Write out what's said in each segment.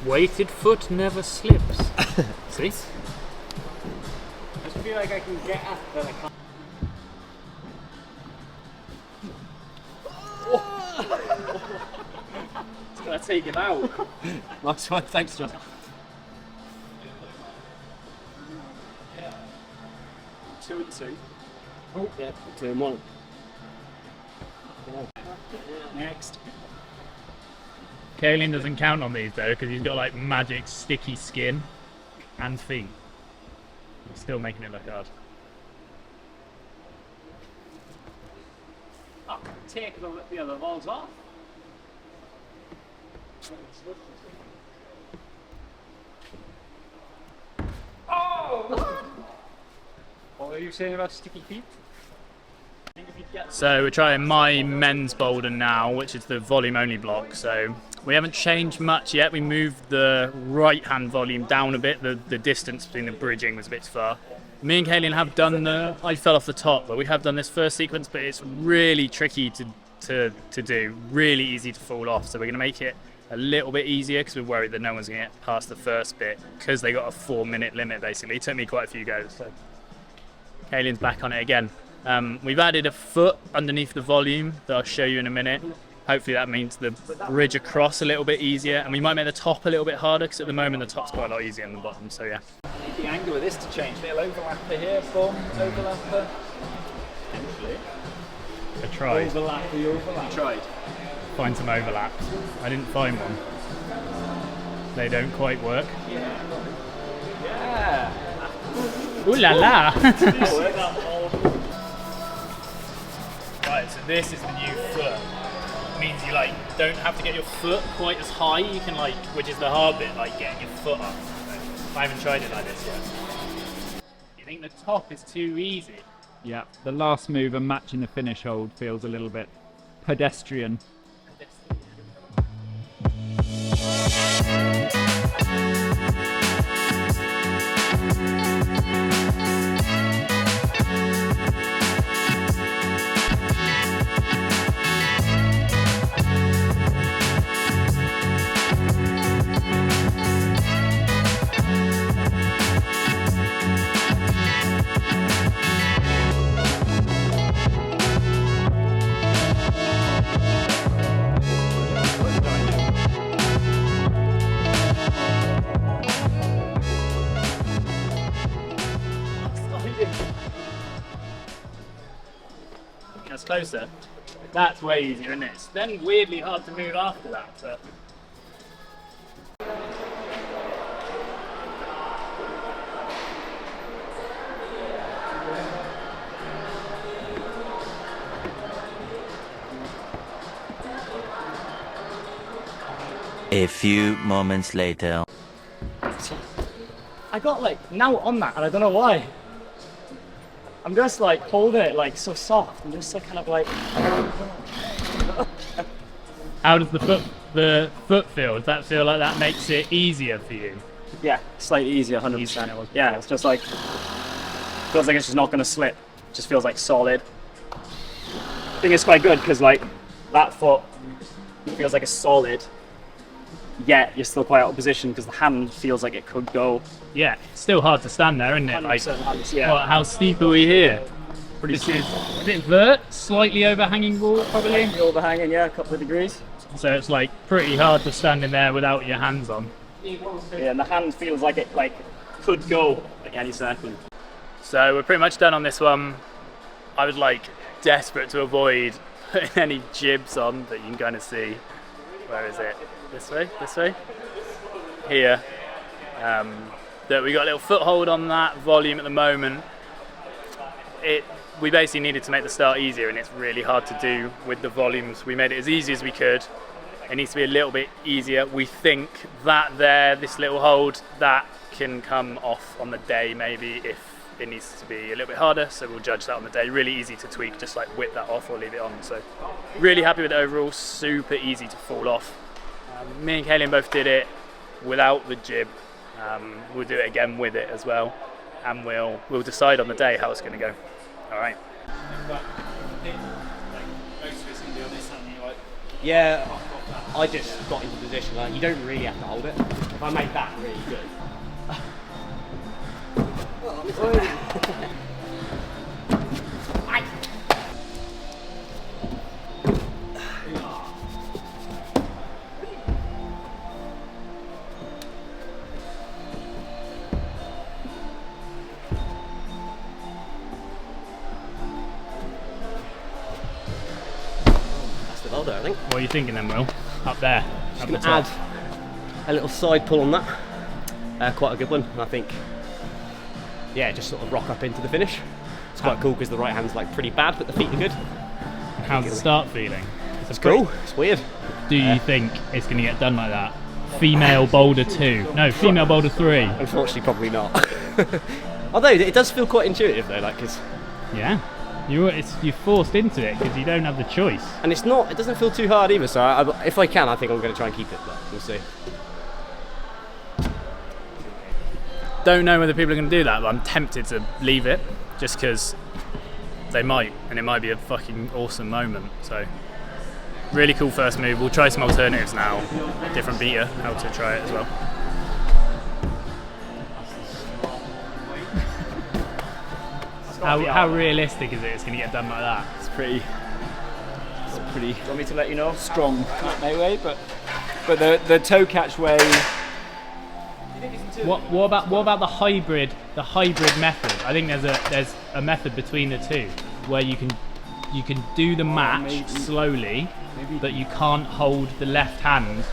Weighted foot never slips. See? I just feel like I can get up, but I can't. It's gonna take him out. Nice one, thanks, John. 2 and 2. Oh, yeah, 2 and 1. Next. Kaelin doesn't count on these though because he's got like magic sticky skin and feet. Still making it look hard. Oh, take the other balls off. Oh! What were you saying about sticky feet? So we're trying my men's boulder now, which is the volume only block. So we haven't changed much yet. We moved the right hand volume down a bit. The distance between the bridging was a bit far. Me and Kaelin have done I fell off the top, but we have done this first sequence, but it's really tricky to do, really easy to fall off. So we're gonna make it a little bit easier because we're worried that no one's gonna get past the first bit because they got a 4-minute limit basically. It took me quite a few goes. So Kaelin's back on it again. We've added a foot underneath the volume that I'll show you in a minute. Hopefully that means the bridge across a little bit easier, and we might make the top a little bit harder because at the moment the top's quite a lot easier than the bottom, so yeah. Need the angle of this to change. Little overlapper here, boom, overlapper. Potentially. I tried. Overlap the overlap. You tried. Find some overlaps. I didn't find one. They don't quite work. Yeah. Ooh la la! Yeah. Right, so this is the new foot. It means you like don't have to get your foot quite as high. You can like, which is the hard bit, like getting your foot up. I haven't tried it like this yet. You think the top is too easy? Yeah, the last move and matching the finish hold feels a little bit pedestrian. That's closer. That's way easier, isn't it? It's then weirdly hard to move after that. But... A few moments later. I got like now on that, and I don't know why. I'm just like holding it like so soft. I'm just like kind of like. How does the foot feel? Does that feel like that makes it easier for you? Yeah, slightly easier, 100%. Yeah, it's just like feels like it's just not going to slip. It just feels like solid. I think it's quite good because like that foot feels like it's solid. Yet you're still quite out of position because the hand feels like it could go. Yeah, it's still hard to stand there, isn't it? Like, hands, yeah. what, how steep are we here? This is a bit vert, slightly overhanging wall, probably. Overhanging, yeah, a couple of degrees. So it's like pretty hard to stand in there without your hands on. Yeah, and the hand feels like it like could go like any second. So we're pretty much done on this one. I was like desperate to avoid putting any jibs on, but you can kind of see. Where is it? This way, here. That we got a little foothold on that volume at the moment. We basically needed to make the start easier, and it's really hard to do with the volumes. We made it as easy as we could. It needs to be a little bit easier. We think that this little hold, that can come off on the day maybe if it needs to be a little bit harder, so we'll judge that on the day. Really easy to tweak, just like whip that off or leave it on. So really happy with it overall, super easy to fall off. Me and Kaelin both did it without the jib. We'll do it again with it as well, and we'll decide on the day how it's going to go. All right. Yeah. I just got into position. Like, you don't really have to hold it. If I make that really good. That's the boulder, I think. What are you thinking then, Will? Up there. Just Up going the to add top. a little side pull on that. Quite a good one, and I think, yeah, just sort of rock up into the finish. It's quite cool because the right hand's like pretty bad, but the feet are good. How's the start feeling? It's cool. It's weird. Do you think it's going to get done like that? Female boulder 2. No, female boulder 3. Unfortunately, probably not. Although it does feel quite intuitive though, like it's. Yeah. You're forced into it because you don't have the choice. And it's not. It doesn't feel too hard either. So if I can, I think I'm going to try and keep it. But we'll see. Don't know whether people are going to do that, but I'm tempted to leave it just because they might, and it might be a fucking awesome moment. So, really cool first move. We'll try some alternatives now. Different beater, how to try it as well. How realistic is it? It's going to get done like that. It's pretty Do you want me to let you know? strong that way, but the toe catch way. What about the hybrid method? I think there's a method between the two where you can do the match slowly, but you can't hold the left hand.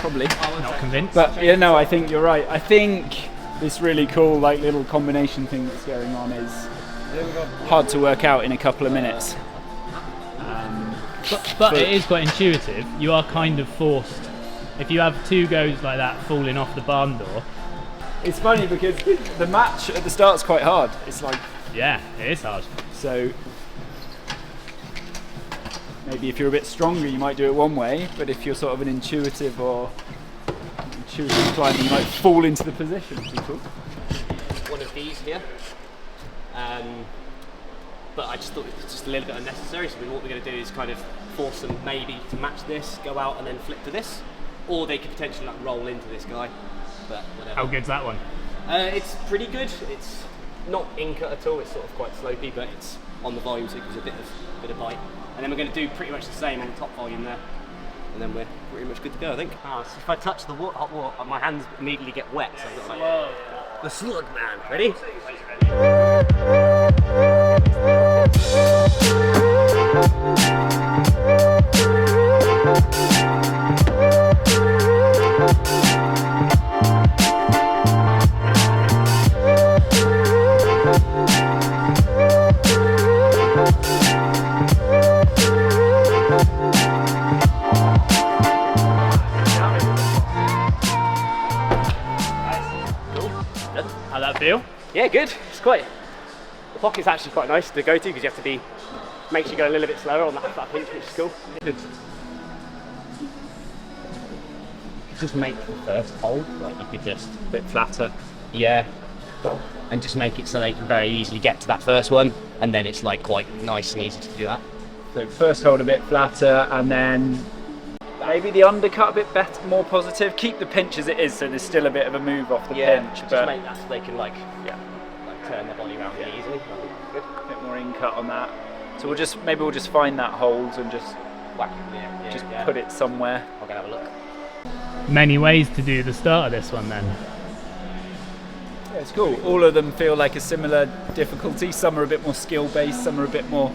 Probably. Not convinced. But yeah, no, I think you're right. I think this really cool like little combination thing that's going on is hard to work out in a couple of minutes. But it is quite intuitive. You are kind of forced. If you have two goes like that falling off the barn door. It's funny because the match at the start's quite hard. It's like, Yeah, it is hard. so maybe if you're a bit stronger you might do it one way, but if you're sort of an intuitive climber you might fall into the position. Which is cool. One of these here. But I just thought it was just a little bit unnecessary. So what we're going to do is kind of force them maybe to match this, go out and then flip to this, or they could potentially like roll into this guy. But whatever. How good's that one? It's pretty good. It's not in-cut at all. It's sort of quite slopey, but it's on the volume, so it gives a bit of bite. And then we're going to do pretty much the same on the top volume there, and then we're pretty much good to go, I think. So if I touch the hot water, my hands immediately get wet. So I've got like the slug man. Ready? How'd that feel? Yeah, good. It's quite. The pocket's actually quite nice to go to because you have to be. Makes you go a little bit slower on that pinch, which is cool. Just make the first hold, like you could just A bit flatter. yeah, and just make it so they can very easily get to that first one, and then it's like quite nice and easy to do that. So first hold a bit flatter, and then maybe the undercut a bit better, more positive. Keep the pinch as it is, so there's still a bit of a move off the pinch, just but make that so they can like turn their body around really easily. Good. a bit more in cut on that. So we'll just find that hold and just Whack it. Yeah, put it somewhere. I'm gonna have a look. Many ways to do the start of this one then. Yeah, it's cool. All of them feel like a similar difficulty. Some are a bit more skill based, some are a bit more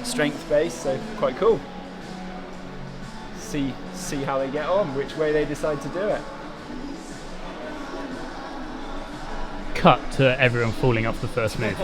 strength based. So quite cool. See how they get on, which way they decide to do it. Cut to everyone falling off the first move.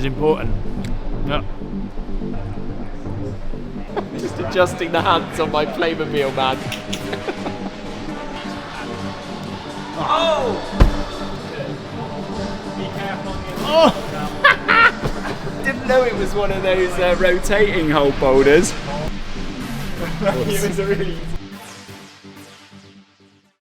important. Yeah. Just adjusting the hands on my Playmobil, man. Didn't know it was one of those rotating hole boulders. It was a really